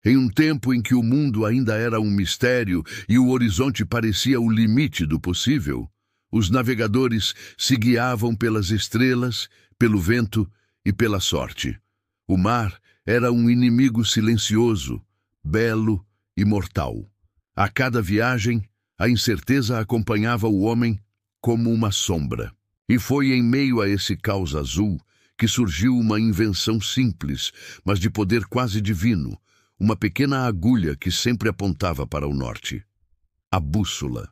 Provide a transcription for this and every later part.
Em um tempo em que o mundo ainda era um mistério e o horizonte parecia o limite do possível, os navegadores se guiavam pelas estrelas, pelo vento e pela sorte. O mar era um inimigo silencioso, belo e mortal. A cada viagem, a incerteza acompanhava o homem como uma sombra. E foi em meio a esse caos azul que surgiu uma invenção simples, mas de poder quase divino, uma pequena agulha que sempre apontava para o norte. A bússola.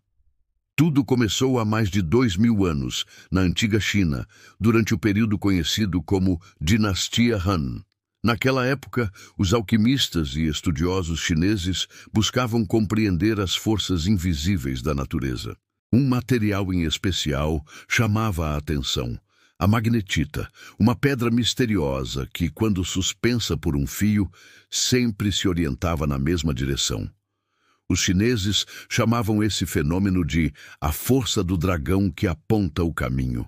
Tudo começou há mais de 2000 anos, na antiga China, durante o período conhecido como Dinastia Han. Naquela época, os alquimistas e estudiosos chineses buscavam compreender as forças invisíveis da natureza. Um material em especial chamava a atenção: a magnetita, uma pedra misteriosa que, quando suspensa por um fio, sempre se orientava na mesma direção. Os chineses chamavam esse fenômeno de a força do dragão que aponta o caminho.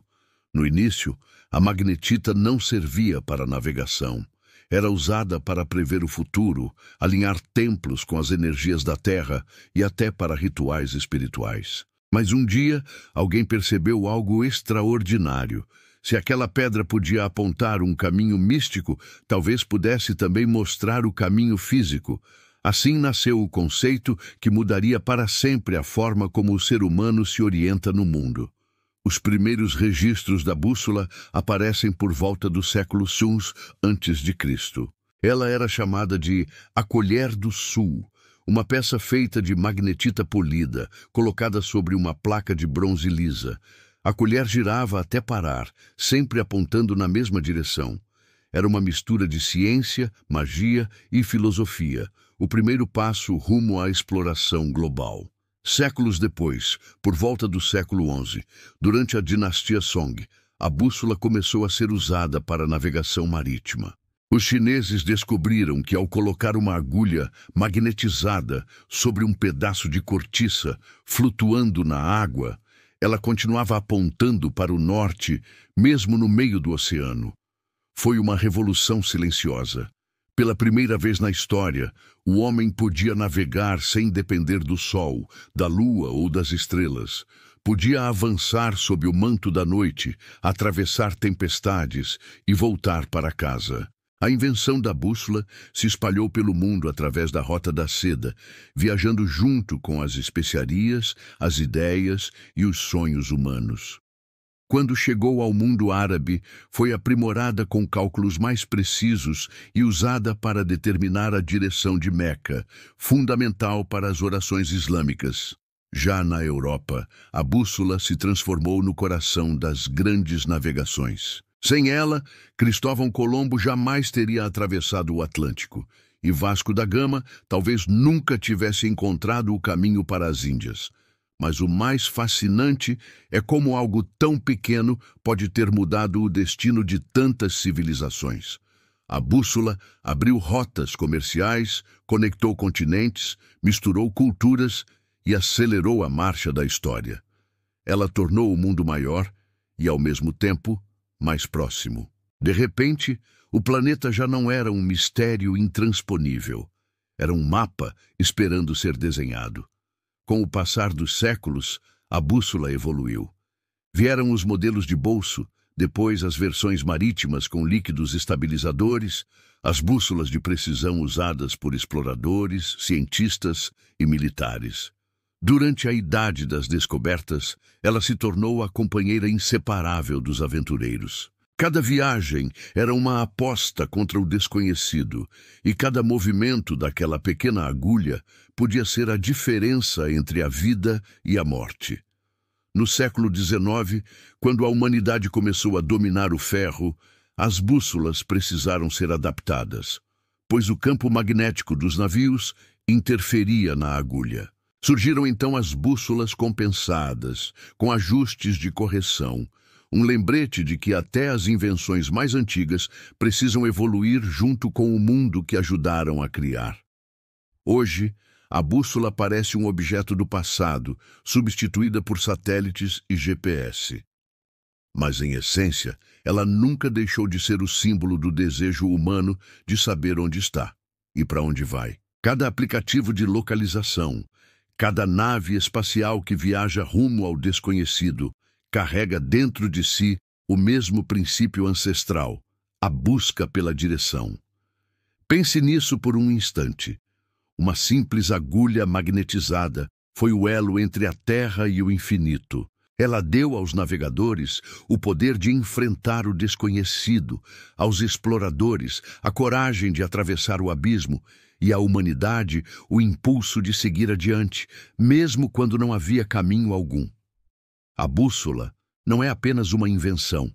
No início, a magnetita não servia para navegação. Era usada para prever o futuro, alinhar templos com as energias da terra e até para rituais espirituais. Mas um dia, alguém percebeu algo extraordinário. Se aquela pedra podia apontar um caminho místico, talvez pudesse também mostrar o caminho físico. Assim nasceu o conceito que mudaria para sempre a forma como o ser humano se orienta no mundo. Os primeiros registros da bússola aparecem por volta do século VI a.C. Ela era chamada de a Colher do Sul, uma peça feita de magnetita polida, colocada sobre uma placa de bronze lisa. A colher girava até parar, sempre apontando na mesma direção. Era uma mistura de ciência, magia e filosofia, o primeiro passo rumo à exploração global. Séculos depois, por volta do século XI, durante a dinastia Song, a bússola começou a ser usada para navegação marítima. Os chineses descobriram que, ao colocar uma agulha magnetizada sobre um pedaço de cortiça flutuando na água, ela continuava apontando para o norte, mesmo no meio do oceano. Foi uma revolução silenciosa. Pela primeira vez na história, o homem podia navegar sem depender do sol, da lua ou das estrelas. Podia avançar sob o manto da noite, atravessar tempestades e voltar para casa. A invenção da bússola se espalhou pelo mundo através da Rota da Seda, viajando junto com as especiarias, as ideias e os sonhos humanos. Quando chegou ao mundo árabe, foi aprimorada com cálculos mais precisos e usada para determinar a direção de Meca, fundamental para as orações islâmicas. Já na Europa, a bússola se transformou no coração das grandes navegações. Sem ela, Cristóvão Colombo jamais teria atravessado o Atlântico, e Vasco da Gama talvez nunca tivesse encontrado o caminho para as Índias. Mas o mais fascinante é como algo tão pequeno pode ter mudado o destino de tantas civilizações. A bússola abriu rotas comerciais, conectou continentes, misturou culturas e acelerou a marcha da história. Ela tornou o mundo maior e, ao mesmo tempo, mais próximo. De repente, o planeta já não era um mistério intransponível. Era um mapa esperando ser desenhado. Com o passar dos séculos, a bússola evoluiu. Vieram os modelos de bolso, depois as versões marítimas com líquidos estabilizadores, as bússolas de precisão usadas por exploradores, cientistas e militares. Durante a Idade das Descobertas, ela se tornou a companheira inseparável dos aventureiros. Cada viagem era uma aposta contra o desconhecido, e cada movimento daquela pequena agulha podia ser a diferença entre a vida e a morte. No século XIX, quando a humanidade começou a dominar o ferro, as bússolas precisaram ser adaptadas, pois o campo magnético dos navios interferia na agulha. Surgiram então as bússolas compensadas, com ajustes de correção, um lembrete de que até as invenções mais antigas precisam evoluir junto com o mundo que ajudaram a criar. Hoje, a bússola parece um objeto do passado, substituída por satélites e GPS. Mas, em essência, ela nunca deixou de ser o símbolo do desejo humano de saber onde está e para onde vai. Cada aplicativo de localização, cada nave espacial que viaja rumo ao desconhecido, carrega dentro de si o mesmo princípio ancestral, a busca pela direção. Pense nisso por um instante. Uma simples agulha magnetizada foi o elo entre a Terra e o infinito. Ela deu aos navegadores o poder de enfrentar o desconhecido, aos exploradores a coragem de atravessar o abismo e à humanidade o impulso de seguir adiante, mesmo quando não havia caminho algum. A bússola não é apenas uma invenção,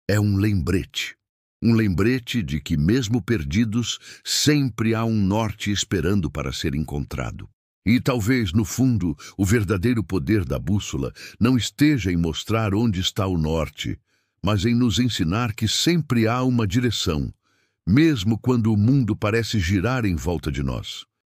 é um lembrete. Um lembrete de que, mesmo perdidos, sempre há um norte esperando para ser encontrado. E talvez, no fundo, o verdadeiro poder da bússola não esteja em mostrar onde está o norte, mas em nos ensinar que sempre há uma direção, mesmo quando o mundo parece girar em volta de nós.